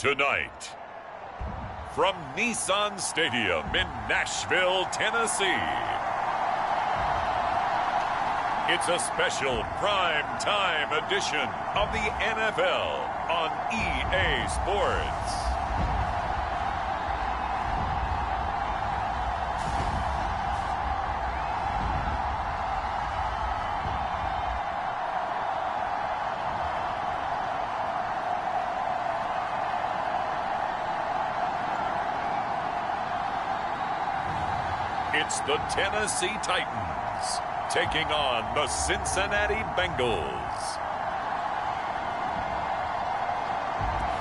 Tonight, from Nissan Stadium in Nashville, Tennessee, it's a special prime time edition of the NFL on EA Sports. It's the Tennessee Titans taking on the Cincinnati Bengals.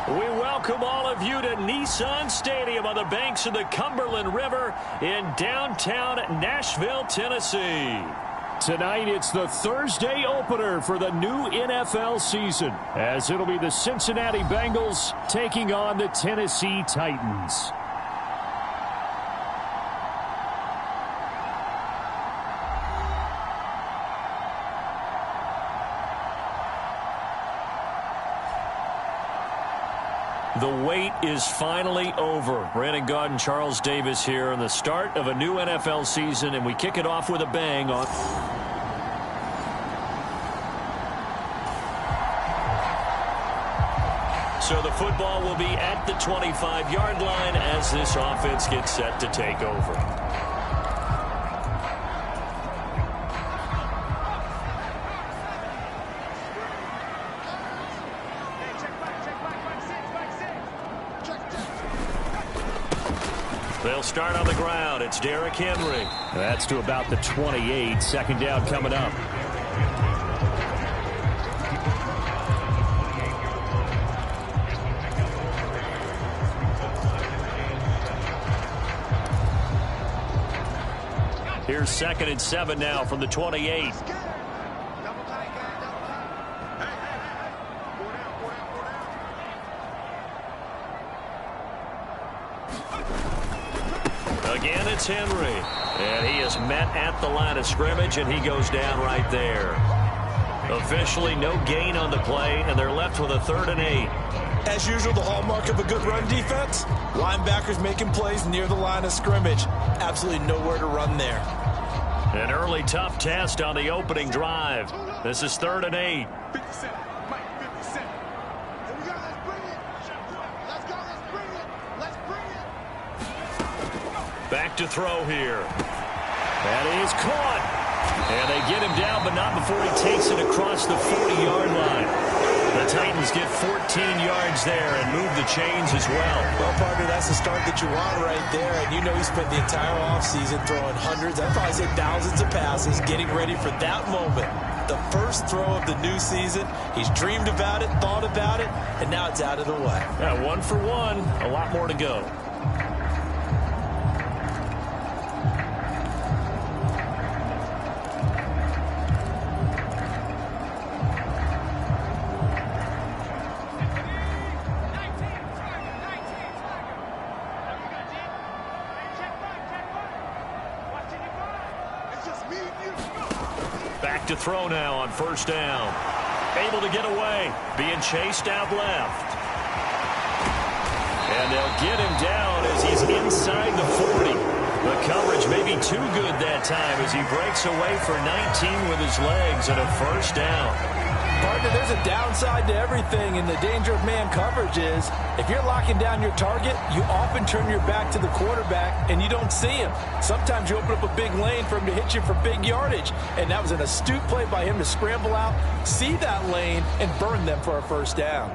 We welcome all of you to Nissan Stadium on the banks of the Cumberland River in downtown Nashville, Tennessee. Tonight, it's the Thursday opener for the new NFL season, as it'll be the Cincinnati Bengals taking on the Tennessee Titans. The wait is finally over. Brandon Gaud and Charles Davis here on the start of a new NFL season, and we kick it off with a bang on. So the football will be at the 25-yard line as this offense gets set to take over. They'll start on the ground. It's Derrick Henry. That's to about the 28. Second down coming up. Here's 2nd and 7 now from the 28. Again, it's Henry. And he is met at the line of scrimmage, and he goes down right there. Officially, no gain on the play, and they're left with a 3rd and 8. As usual, the hallmark of a good run defense, linebackers making plays near the line of scrimmage. Absolutely nowhere to run there. An early tough test on the opening drive. This is 3rd and 8. Back to throw here. That is caught. And they get him down, but not before he takes it across the 40-yard line. The Titans get 14 yards there and move the chains as well. Well, partner, that's the start that you want right there. And you know he spent the entire offseason throwing hundreds, I'd probably say thousands of passes, getting ready for that moment. The first throw of the new season. He's dreamed about it, thought about it, and now it's out of the way. Yeah, 1 for 1. A lot more to go. Back to throw now on 1st down. Able to get away. Being chased out left. And they'll get him down as he's inside the 40. The coverage may be too good that time as he breaks away for 19 with his legs and a 1st down. Partner, there's a downside to everything, and the danger of man coverage is if you're locking down your target, you often turn your back to the quarterback and you don't see him. Sometimes you open up a big lane for him to hit you for big yardage, and that was an astute play by him to scramble out, see that lane, and burn them for a 1st down.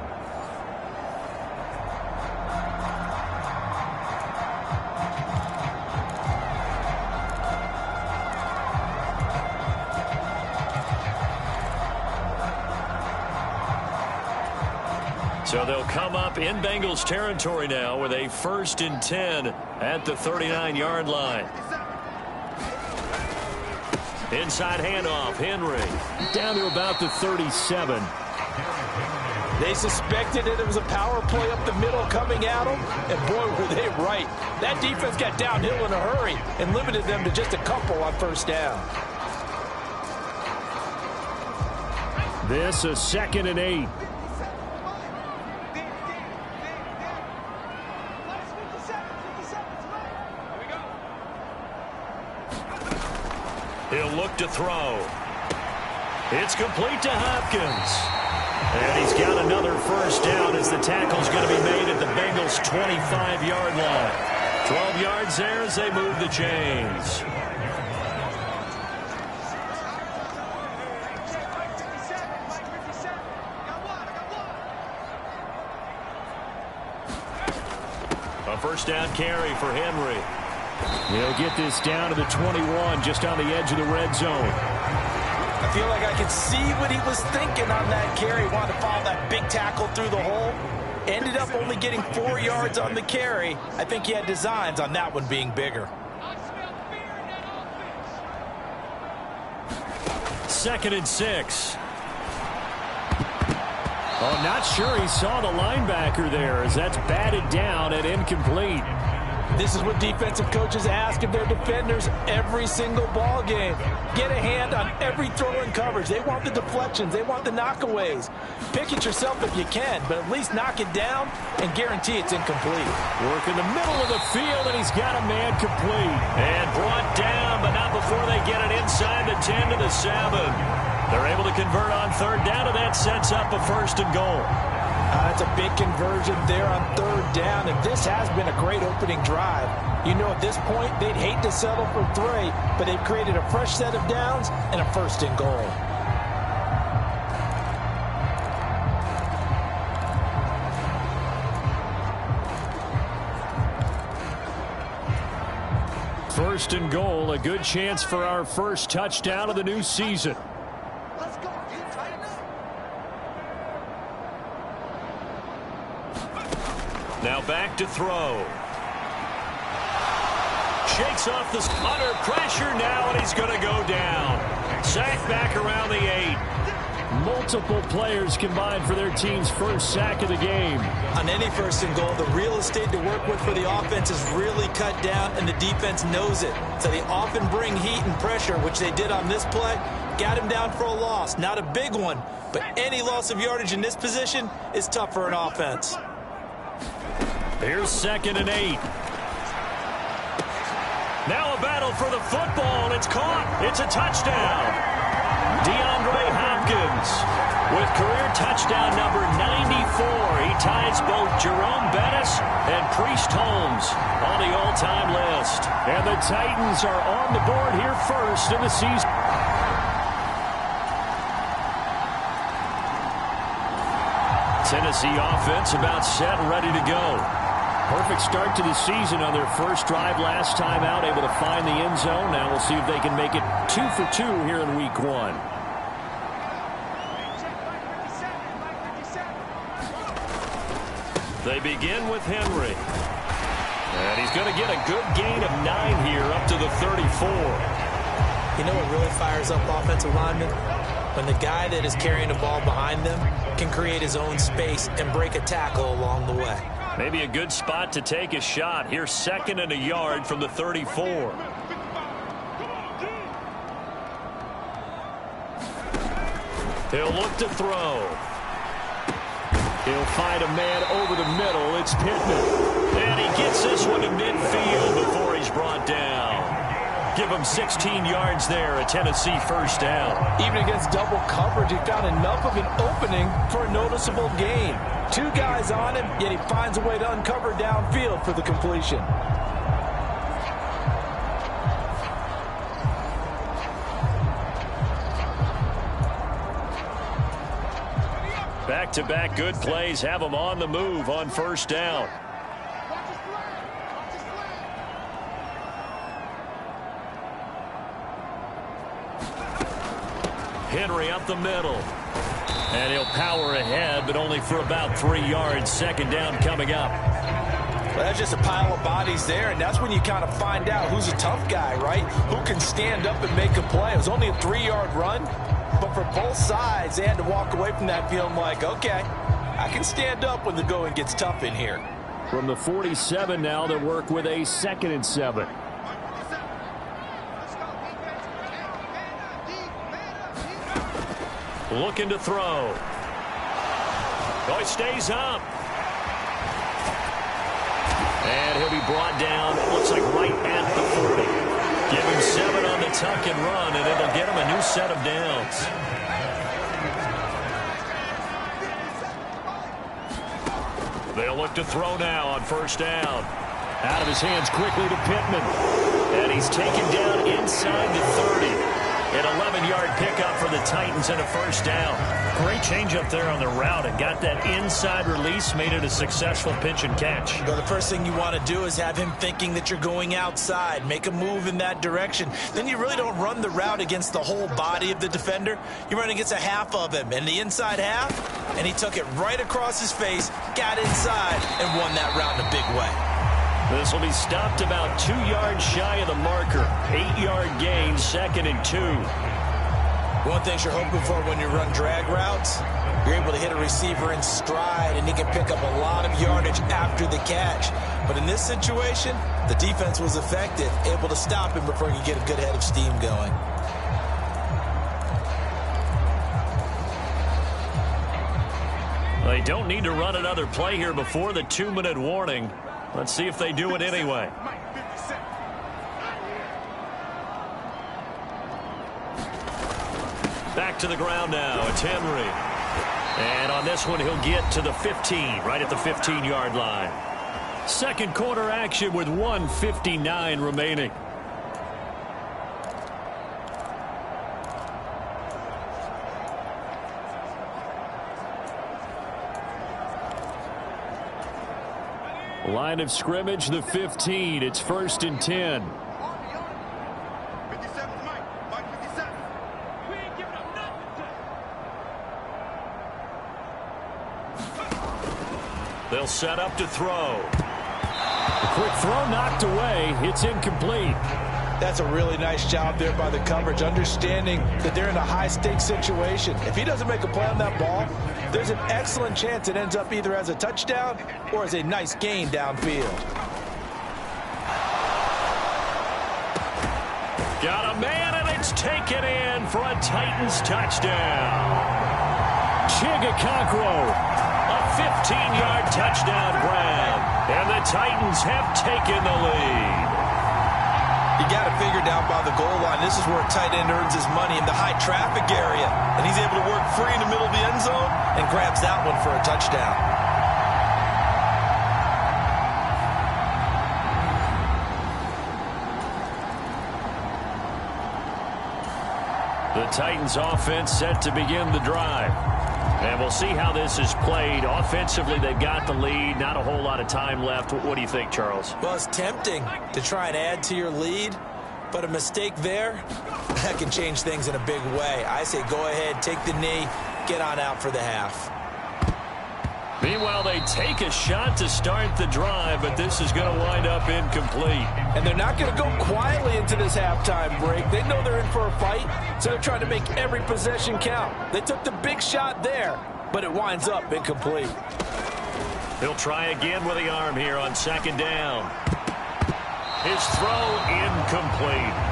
So they'll come up in Bengals territory now with a 1st and 10 at the 39-yard line. Inside handoff, Henry. Down to about the 37. They suspected that it was a power play up the middle coming at them, and boy, were they right. That defense got downhill in a hurry and limited them to just a couple on 1st down. This a 2nd and 8. He'll look to throw. It's complete to Hopkins. And he's got another first down as the tackle's going to be made at the Bengals' 25-yard line. 12 yards there as they move the chains. A first down carry for Henry. He'll get this down to the 21, just on the edge of the red zone. I feel like I could see what he was thinking on that carry. Wanted to follow that big tackle through the hole. Ended up only getting 4 yards on the carry. I think he had designs on that one being bigger. 2nd and 6. Oh, not sure he saw the linebacker there, as that's batted down and incomplete. This is what defensive coaches ask of their defenders every single ball game. Get a hand on every throw in coverage. They want the deflections. They want the knockaways. Pick it yourself if you can, but at least knock it down and guarantee it's incomplete. Work in the middle of the field, and he's got a man complete. And brought down, but not before they get it inside the 10 to the 7. They're able to convert on 3rd down, and that sets up a 1st and goal. That's a big conversion there on 3rd down, and this has been a great opening drive. You know, at this point, they'd hate to settle for 3, but they've created a fresh set of downs and a 1st and goal. First and goal, a good chance for our first touchdown of the new season. Now back to throw. Shakes off the under pressure now, and he's going to go down. Sack back around the 8. Multiple players combined for their team's first sack of the game. On any 1st and goal, the real estate to work with for the offense is really cut down, and the defense knows it. So they often bring heat and pressure, which they did on this play. Got him down for a loss. Not a big one, but any loss of yardage in this position is tough for an offense. Here's 2nd and 8. Now a battle for the football. It's caught. It's a touchdown. DeAndre Hopkins with career touchdown number 94. He ties both Jerome Bettis and Priest Holmes on the all-time list. And the Titans are on the board here first in the season. Tennessee offense about set and ready to go. Perfect start to the season on their first drive last time out, able to find the end zone. Now we'll see if they can make it 2 for 2 here in week 1. They begin with Henry. And he's going to get a good gain of 9 here up to the 34. You know what really fires up offensive linemen? When the guy that is carrying the ball behind them can create his own space and break a tackle along the way. Maybe a good spot to take a shot. Here's 2nd and a yard from the 34. He'll look to throw. He'll find a man over the middle. It's Pittman. And he gets this one to midfield before he's brought down. Give him 16 yards there, a Tennessee first down. Even against double coverage, he found enough of an opening for a noticeable gain. 2 guys on him, yet he finds a way to uncover downfield for the completion. Back-to-back good plays have him on the move on first down. Henry up the middle. And he'll power ahead, but only for about 3 yards. 2nd down coming up. Well, that's just a pile of bodies there, and that's when you kind of find out who's a tough guy, right? Who can stand up and make a play. It was only a 3-yard run, but for both sides, they had to walk away from that feeling like, okay, I can stand up when the going gets tough in here. From the 47 now, they'll work with a 2nd and 7. Looking to throw. Oh, he stays up. And he'll be brought down, it looks like right at the 40. Give him 7 on the tuck and run, and it'll get him a new set of downs. They'll look to throw now on first down. Out of his hands quickly to Pittman. And he's taken down inside the 30. An 11-yard pickup for the Titans and a first down. Great change up there on the route and got that inside release, made it a successful pitch and catch. Well, the first thing you want to do is have him thinking that you're going outside, make a move in that direction. Then you really don't run the route against the whole body of the defender. You run against a half of him, and the inside half, and he took it right across his face, got inside, and won that route in a big way. This will be stopped about 2 yards shy of the marker. 8-yard gain, 2nd and 2. One thing you're hoping for when you run drag routes, you're able to hit a receiver in stride, and he can pick up a lot of yardage after the catch. But in this situation, the defense was effective, able to stop him before he could get a good head of steam going. They don't need to run another play here before the 2-minute warning. Let's see if they do it anyway. Back to the ground now. It's Henry. And on this one, he'll get to the 15, right at the 15-yard line. Second quarter action with 1:59 remaining. Line of scrimmage, the 15. It's 1st and 10. They'll set up to throw. A quick throw knocked away. It's incomplete. That's a really nice job there by the coverage, understanding that they're in a high-stakes situation. If he doesn't make a play on that ball, there's an excellent chance it ends up either as a touchdown or as a nice gain downfield. Got a man, and it's taken in for a Titans touchdown. Chigakakro. A 15-yard touchdown grab. And the Titans have taken the lead. You got to figure down by the goal line. This is where a tight end earns his money, in the high traffic area. And he's able to work free in the middle of the end zone and grabs that one for a touchdown. The Titans offense set to begin the drive. And we'll see how this is played. Offensively, they've got the lead. Not a whole lot of time left. What do you think, Charles? Well, it's tempting to try and add to your lead, but a mistake there, that can change things in a big way. I say go ahead, take the knee, get on out for the half. Meanwhile, they take a shot to start the drive, but this is going to wind up incomplete. And they're not going to go quietly into this halftime break. They know they're in for a fight, so they're trying to make every possession count. They took the big shot there, but it winds up incomplete. He'll try again with the arm here on 2nd down. His throw incomplete.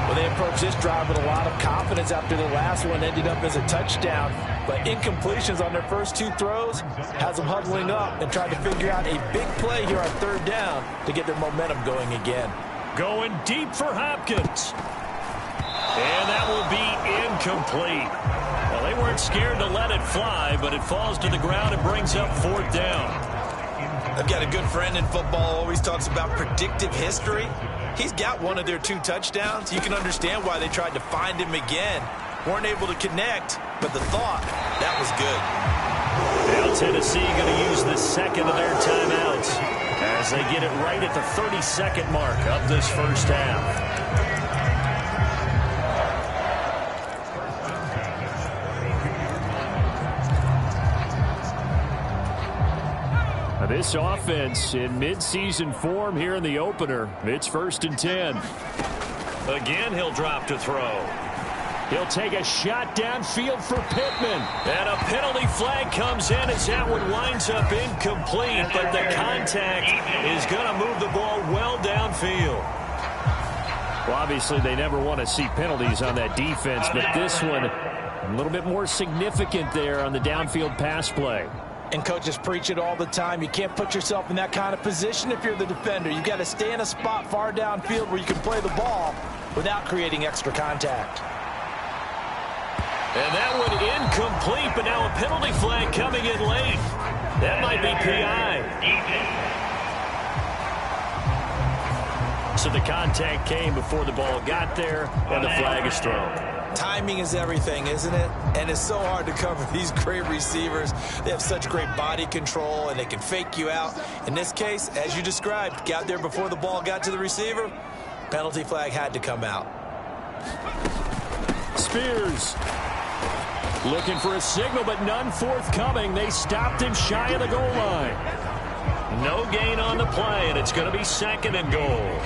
Well, they approached this drive with a lot of confidence after the last one ended up as a touchdown. But incompletions on their first 2 throws has them huddling up and trying to figure out a big play here on 3rd down to get their momentum going again. Going deep for Hopkins. And that will be incomplete. Well, they weren't scared to let it fly, but it falls to the ground and brings up 4th down. I've got a good friend in football, always talks about predictive history. He's got one of their 2 touchdowns. You can understand why they tried to find him again. Weren't able to connect, but the thought, that was good. Now Tennessee going to use the 2nd of their timeouts as they get it right at the 30-second mark of this first half. This offense in midseason form here in the opener. It's 1st and 10. Again, he'll drop to throw. He'll take a shot downfield for Pittman. And a penalty flag comes in as that one winds up incomplete, but the contact is going to move the ball well downfield. Well, obviously, they never want to see penalties on that defense, but this one a little bit more significant there on the downfield pass play. And coaches preach it all the time. You can't put yourself in that kind of position if you're the defender. You've got to stay in a spot far downfield where you can play the ball without creating extra contact. And that one incomplete, but now a penalty flag coming in late. That might be PI. So the contact came before the ball got there, and the flag is thrown. Timing is everything, isn't it? And it's so hard to cover these great receivers. They have such great body control, and they can fake you out. In this case, as you described, got there before the ball got to the receiver. Penalty flag had to come out. Spears looking for a signal, but none forthcoming. They stopped him shy of the goal line. No gain on the play, and it's going to be 2nd and goal.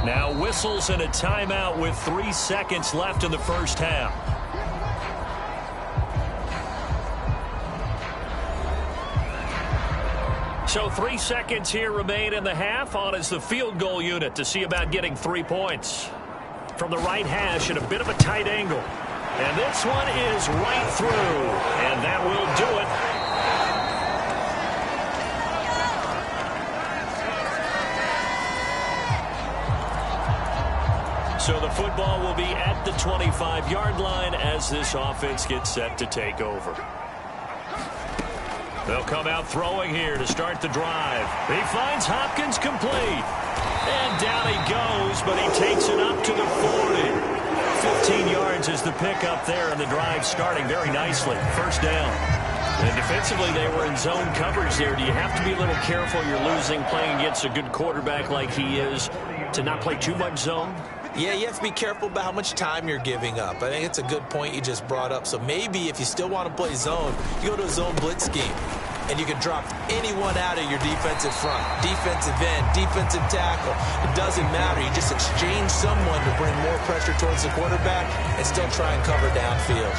Now whistles and a timeout with 3 seconds left in the first half. So 3 seconds here remain in the half. On is the field goal unit to see about getting 3 points. From the right hash at a bit of a tight angle. And this one is right through. And that will do it. So the football will be at the 25-yard line as this offense gets set to take over. They'll come out throwing here to start the drive. He finds Hopkins complete. And down he goes, but he takes it up to the 40. 15 yards is the pickup there, and the drive starting very nicely. First down. And defensively, they were in zone coverage there. Do you have to be a little careful? You're losing playing against a good quarterback like he is to not play too much zone? Yeah, you have to be careful about how much time you're giving up. I think it's a good point you just brought up. So maybe if you still want to play zone, you go to a zone blitz scheme. And you can drop anyone out of your defensive front. Defensive end, defensive tackle. It doesn't matter. You just exchange someone to bring more pressure towards the quarterback and still try and cover downfield.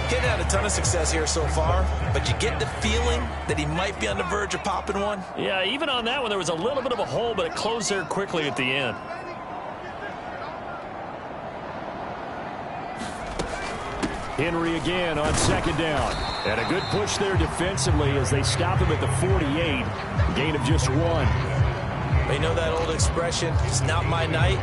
Getting had a ton of success here so far, but you get the feeling that he might be on the verge of popping one. Yeah, even on that one, there was a little bit of a hole, but it closed there quickly at the end. Henry again on 2nd down. And a good push there defensively as they stop him at the 48. Gain of just 1. You know that old expression, it's not my night?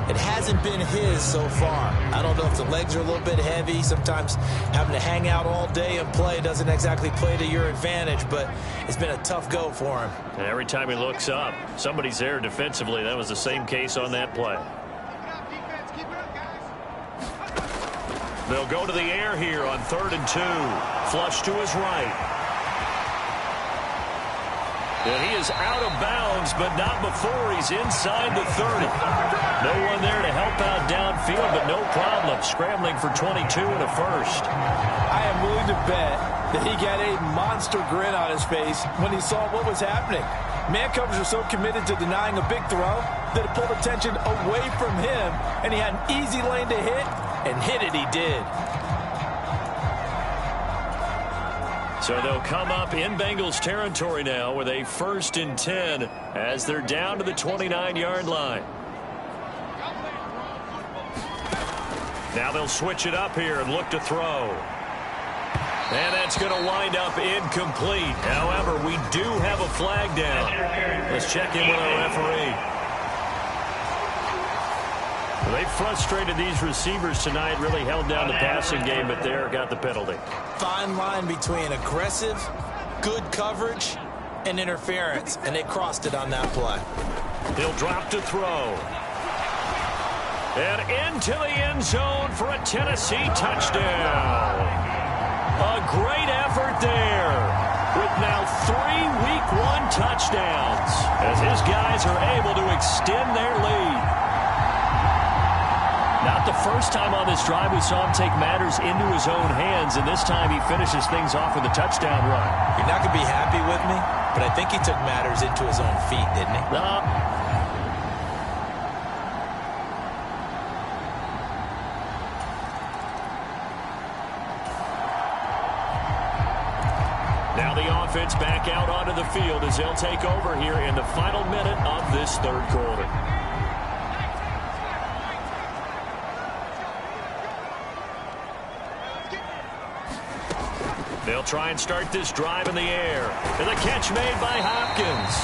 It hasn't been his so far. I don't know if the legs are a little bit heavy. Sometimes having to hang out all day and play doesn't exactly play to your advantage, but it's been a tough go for him. And every time he looks up, somebody's there defensively. That was the same case on that play. They'll go to the air here on 3rd and 2. Flush to his right. And he is out of bounds, but not before he's inside the 30. No one there to help out downfield, but no problem. Scrambling for 22 and a first. I am willing to bet that he got a monster grin on his face when he saw what was happening. Man coverage are so committed to denying a big throw that it pulled attention away from him, and he had an easy lane to hit. And hit it he did. So they'll come up in Bengals territory now with a 1st and 10 as they're down to the 29-yard line. Now they'll switch it up here and look to throw. And that's going to wind up incomplete. However, we do have a flag down. Let's check in with our referee. They frustrated these receivers tonight, really held down the passing game, but there got the penalty. Fine line between aggressive, good coverage, and interference, and they crossed it on that play. He'll drop to throw. And into the end zone for a Tennessee touchdown. A great effort there with now 3 Week 1 touchdowns as his guys are able to extend their lead. Not the first time on this drive we saw him take matters into his own hands, and this time he finishes things off with a touchdown run. You're not going to be happy with me, but I think he took matters into his own feet, didn't he? Now the offense back out onto the field as they'll take over here in the final minute of this 3rd quarter. try and start this drive in the air. And the catch made by Hopkins.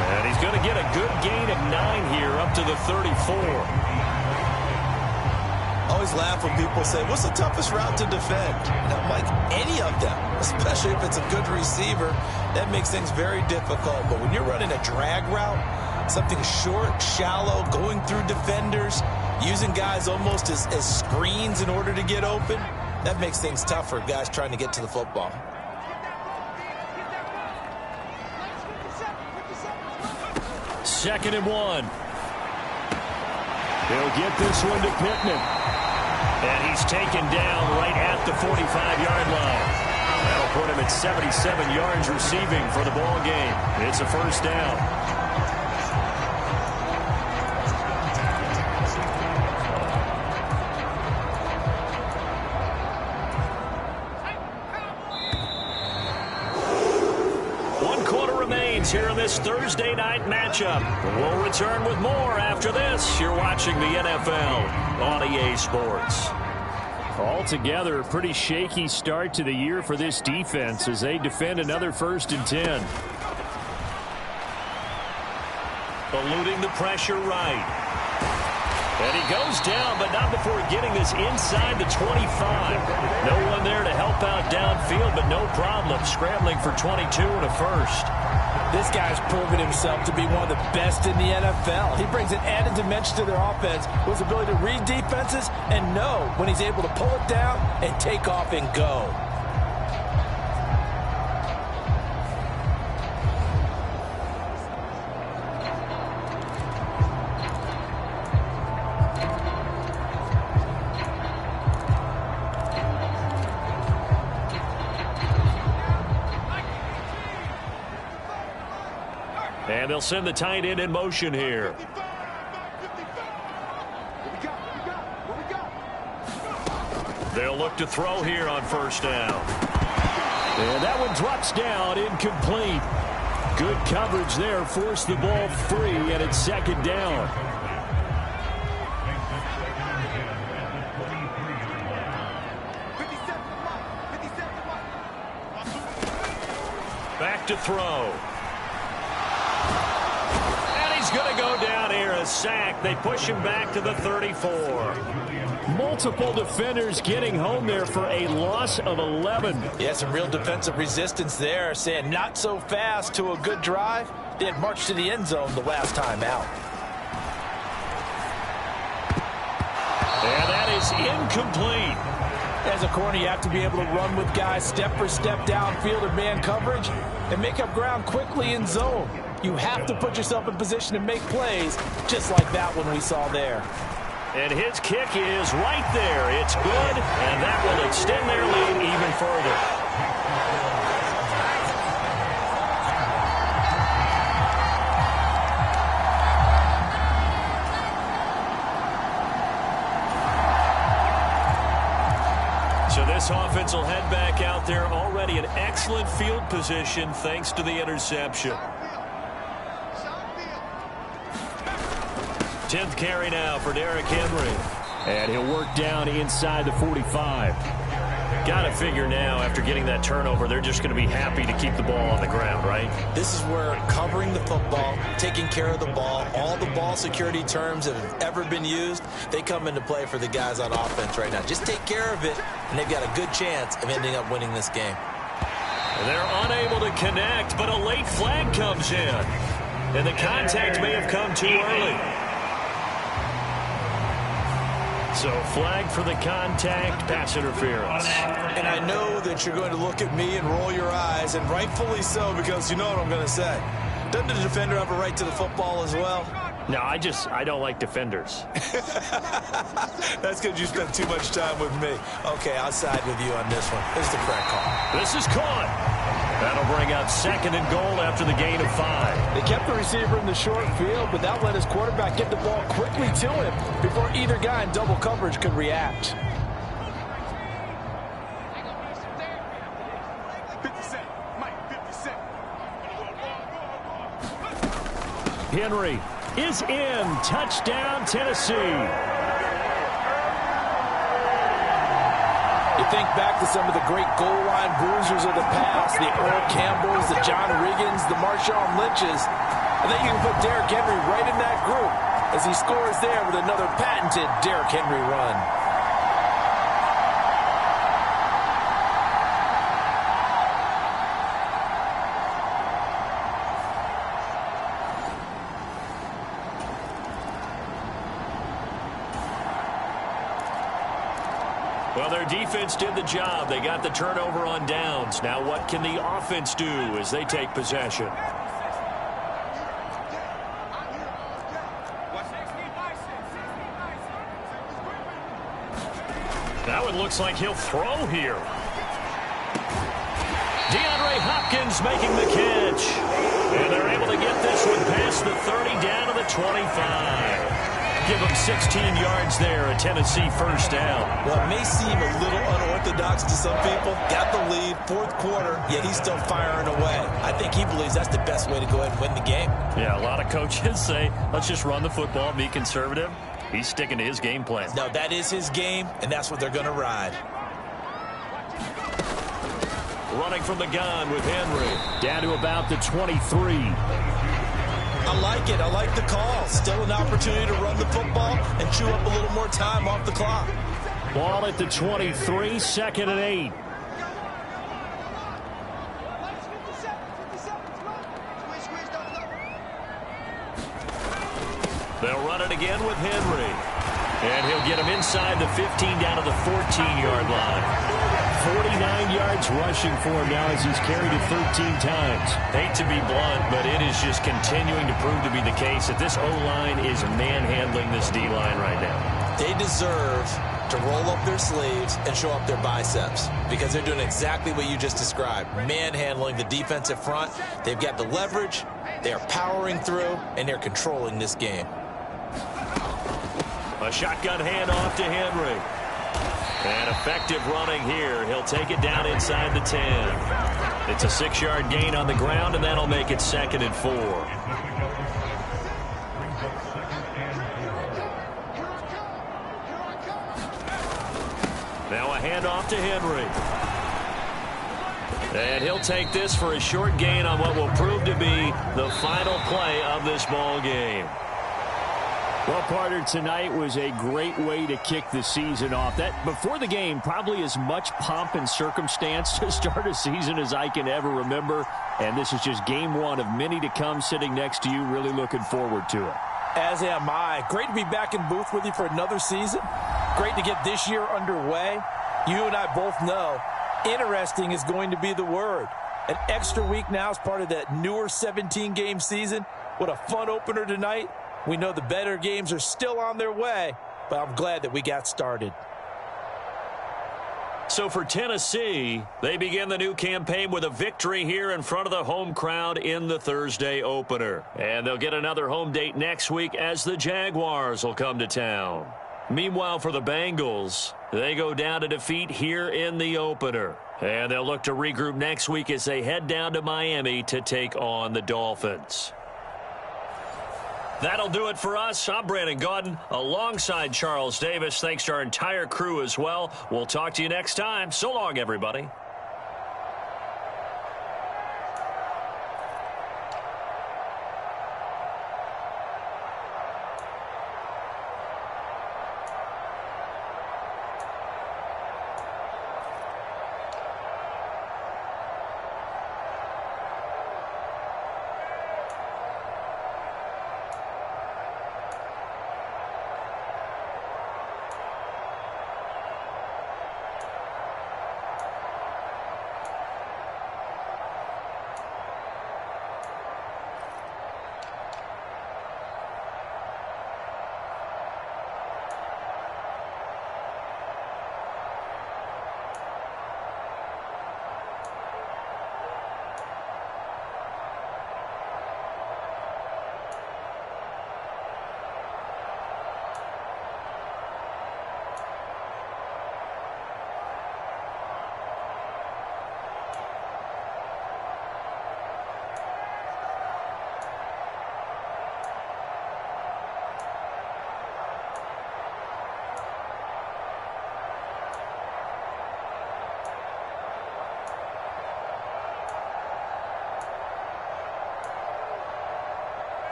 And he's going to get a good gain of 9 here up to the 34. I always laugh when people say, what's the toughest route to defend? And I'm like, any of them, especially if it's a good receiver. That makes things very difficult. But when you're running a drag route, something short, shallow, going through defenders, using guys almost as screens in order to get open, that makes things tough for guys trying to get to the football. Second and 1. He'll get this one to Pittman. And he's taken down right at the 45-yard line. That'll put him at 77 yards receiving for the ball game. It's a first down. Here in this Thursday night matchup. We'll return with more after this. You're watching the NFL on EA Sports. Altogether, a pretty shaky start to the year for this defense as they defend another 1st and 10. Eluding the pressure right. And he goes down, but not before getting this inside the 25. No one there to help out downfield, but no problem. Scrambling for 22 and a first. This guy's proven himself to be one of the best in the NFL. He brings an added dimension to their offense with his ability to read defenses and know when he's able to pull it down and take off and go. And they'll send the tight end in motion here. They'll look to throw here on first down. And that one drops down, incomplete. Good coverage there, forced the ball free, and it's second down. Back to throw. Going to go down here, a sack. They push him back to the 34. Multiple defenders getting home there for a loss of 11. Yeah, some real defensive resistance there, saying not so fast to a good drive. They had marched to the end zone the last time out. And that is incomplete. As a corner, you have to be able to run with guys step for step downfield in man coverage and make up ground quickly in zone. You have to put yourself in position to make plays, just like that one we saw there. And his kick is right there. It's good, and that will extend their lead even further. So this offense will head back out there, already in excellent field position thanks to the interception. 10th carry now for Derrick Henry. And he'll work down inside the 45. Got to figure now, after getting that turnover, they're just going to be happy to keep the ball on the ground, right? This is where covering the football, taking care of the ball, all the ball security terms that have ever been used, they come into play for the guys on offense right now. Just take care of it, and they've got a good chance of ending up winning this game. They're unable to connect, but a late flag comes in. And the contact may have come too early. So flag for the contact, pass interference. And I know that you're going to look at me and roll your eyes, and rightfully so, because you know what I'm going to say. Doesn't the defender have a right to the football as well? No, I don't like defenders. That's because you spent too much time with me. Okay, I'll side with you on this one. This is the correct call. This is caught. That'll bring up 2nd and goal after the gain of 5. They kept the receiver in the short field, but that let his quarterback get the ball quickly to him before either guy in double coverage could react. Henry is in. Touchdown, Tennessee. If think back to some of the great goal line bruisers of the past, the Earl Campbells, the John Riggins, the Marshawn Lynches, I think you can put Derrick Henry right in that group as he scores there with another patented Derrick Henry run. Well, their defense did the job. They got the turnover on downs. Now what can the offense do as they take possession? Now it looks like he'll throw here. DeAndre Hopkins making the catch. And they're able to get this one past the 30 down to the 25. Give them 16 yards there, a Tennessee first down. Well, it may seem a little unorthodox to some people. Got the lead, fourth quarter, yet he's still firing away. I think he believes that's the best way to go ahead and win the game. Yeah, a lot of coaches say, let's just run the football, be conservative. He's sticking to his game plan. No, that is his game, and that's what they're going to ride. Running from the gun with Henry. Down to about the 23. I like it. I like the call. Still an opportunity to run the football and chew up a little more time off the clock. Ball at the 23, 2nd and 8. They'll run it again with Henry. And he'll get him inside the 15 down to the 14-yard line. 49 yards rushing for him now as he's carried it 13 times. Hate to be blunt, but it is just continuing to prove to be the case that this O-line is manhandling this D-line right now. They deserve to roll up their sleeves and show up their biceps because they're doing exactly what you just described, manhandling the defensive front. They've got the leverage, they're powering through, and they're controlling this game. A shotgun handoff to Henry. And effective running here. He'll take it down inside the 10. It's a 6-yard gain on the ground, and that'll make it 2nd and 4. Now a handoff to Henry. And he'll take this for a short gain on what will prove to be the final play of this ball game. Well, partner, tonight was a great way to kick the season off. That before the game, probably as much pomp and circumstance to start a season as I can ever remember. And this is just game one of many to come sitting next to you. Really looking forward to it. As am I. Great to be back in booth with you for another season. Great to get this year underway. You and I both know interesting is going to be the word. An extra week now as part of that newer 17-game season. What a fun opener tonight. We know the better games are still on their way, but I'm glad that we got started. So for Tennessee, they begin the new campaign with a victory here in front of the home crowd in the Thursday opener. And they'll get another home date next week as the Jaguars will come to town. Meanwhile, for the Bengals, they go down to defeat here in the opener. And they'll look to regroup next week as they head down to Miami to take on the Dolphins. That'll do it for us. I'm Brandon Gaudin alongside Charles Davis. Thanks to our entire crew as well. We'll talk to you next time. So long, everybody.